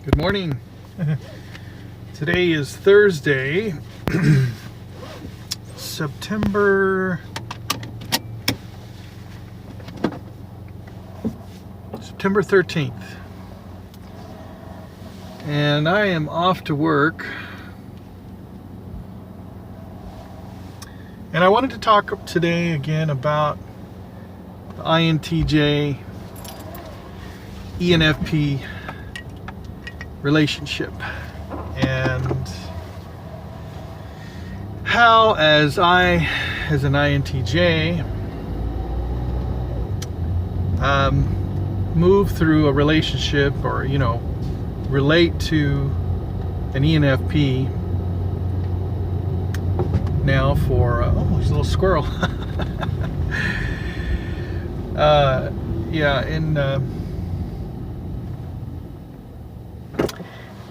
Good morning. Today is Thursday, September 13th. And I am off to work. And I wanted to talk today again about the INTJ, ENFP relationship, and how as an INTJ move through a relationship, or relate to an ENFP now for there's a little squirrel.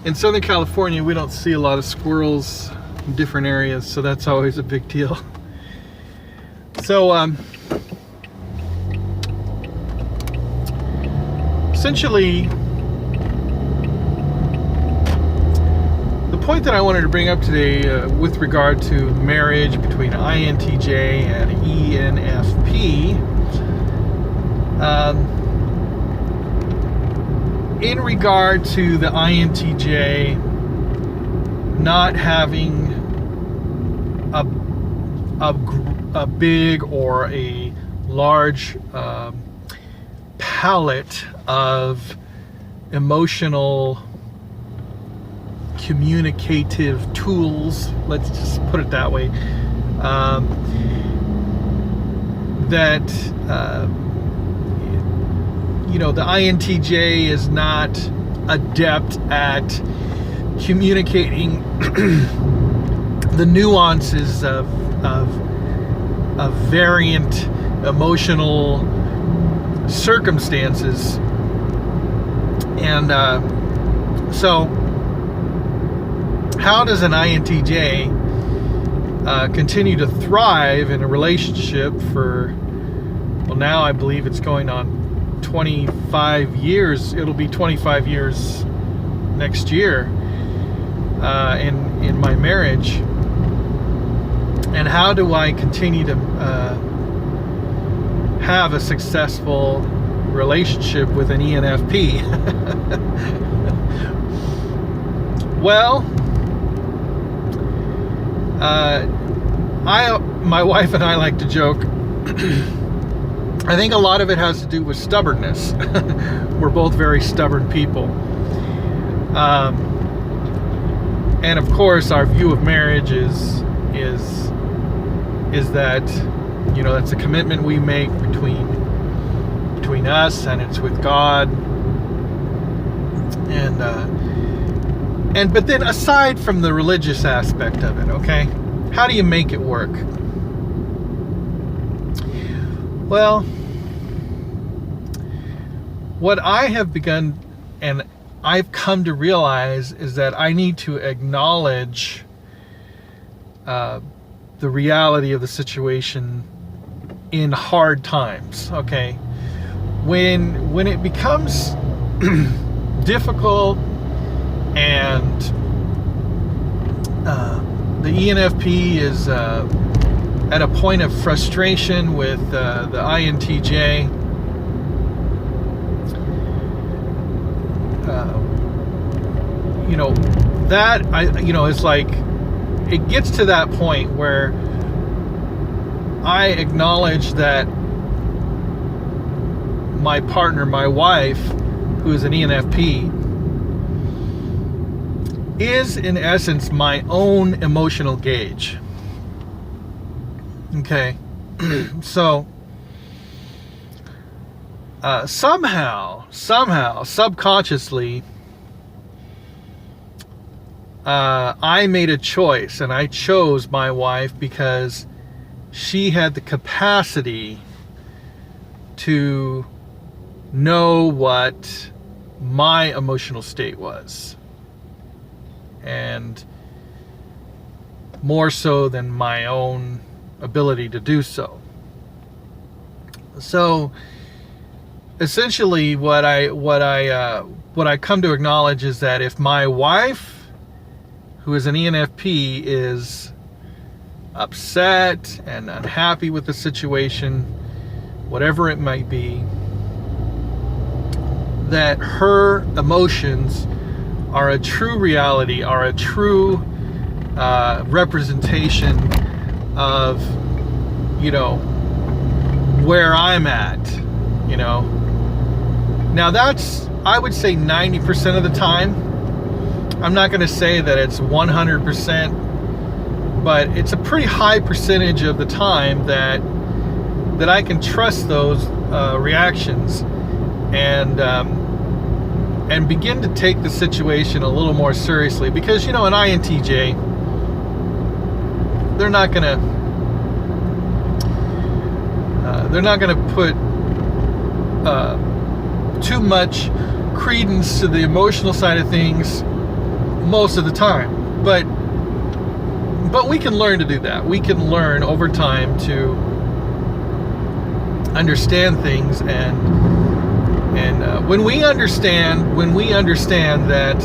In Southern California, we don't see a lot of squirrels in different areas, so that's always a big deal. So, essentially, the point that I wanted to bring up today with regard to marriage between INTJ and ENFP, in regard to the INTJ not having a big or a large palette of emotional communicative tools, let's just put it that way, the INTJ is not adept at communicating the nuances of variant emotional circumstances. And so how does an INTJ continue to thrive in a relationship for, well, now I believe it's going on 25 years. It'll be 25 years next year in my marriage. And how do I continue to have a successful relationship with an ENFP? Well, my wife and I like to joke. I think a lot of it has to do with stubbornness. We're both very stubborn people. And of course, our view of marriage is that, that's a commitment we make between us, and it's with God. But then aside from the religious aspect of it, okay, how do you make it work? Well, what I have begun and I've come to realize is that I need to acknowledge the reality of the situation in hard times, okay? When it becomes difficult and the ENFP is at a point of frustration with the INTJ, it's like it gets to that point where I acknowledge that my partner, my wife, who is an ENFP, is in essence my own emotional gauge. Okay, so somehow, subconsciously, I made a choice, and I chose my wife because she had the capacity to know what my emotional state was, and more so than my own ability to do so. So essentially what what I come to acknowledge is that if my wife, who is an ENFP, is upset and unhappy with the situation, whatever it might be, that her emotions are a true reality, are a true representation of, you know, where I'm at, you know. Now that's, I would say 90% of the time. I'm not going to say that it's 100%, but it's a pretty high percentage of the time that I can trust those reactions and begin to take the situation a little more seriously, because, you know, an INTJ, they're not gonna put too much credence to the emotional side of things most of the time, but we can learn to do that. We can learn over time to understand things, and when we understand that,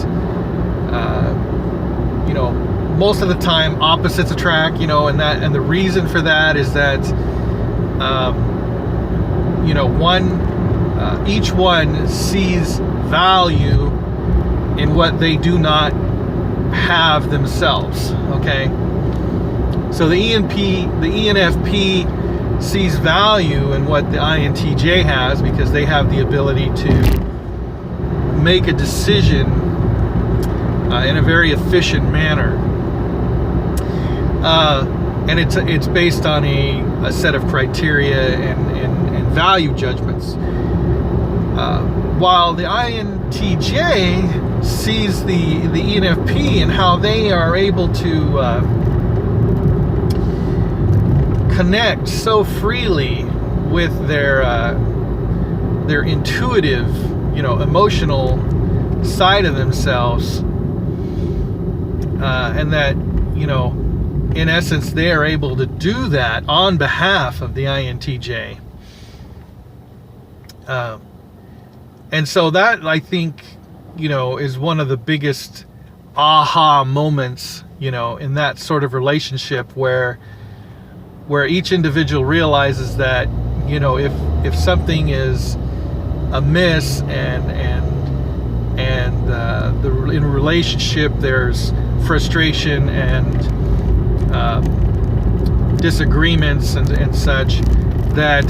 you know, most of the time opposites attract, you know, and the reason for that is that, you know, each one sees value in what they do not have themselves. Okay, so the ENFP sees value in what the INTJ has, because they have the ability to make a decision in a very efficient manner, and it's based on a set of criteria and value judgments, while the INTJ sees the ENFP and how they are able to connect so freely with their intuitive, you know, emotional side of themselves, and that, you know, in essence, they are able to do that on behalf of the INTJ. And so that, I think, you know, is one of the biggest aha moments, you know, in that sort of relationship where each individual realizes that, you know, if something is amiss and in a relationship there's frustration and disagreements and such, that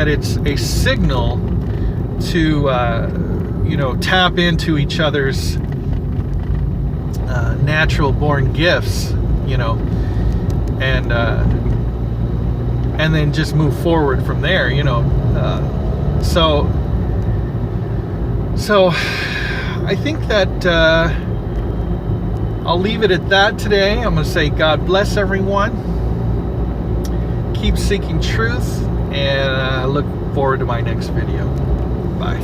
it's a signal to you know, tap into each other's natural born gifts, you know, and then just move forward from there, you know. So I think that I'll leave it at that today. I'm going to say God bless everyone. Keep seeking truth, and look forward to my next video. Bye.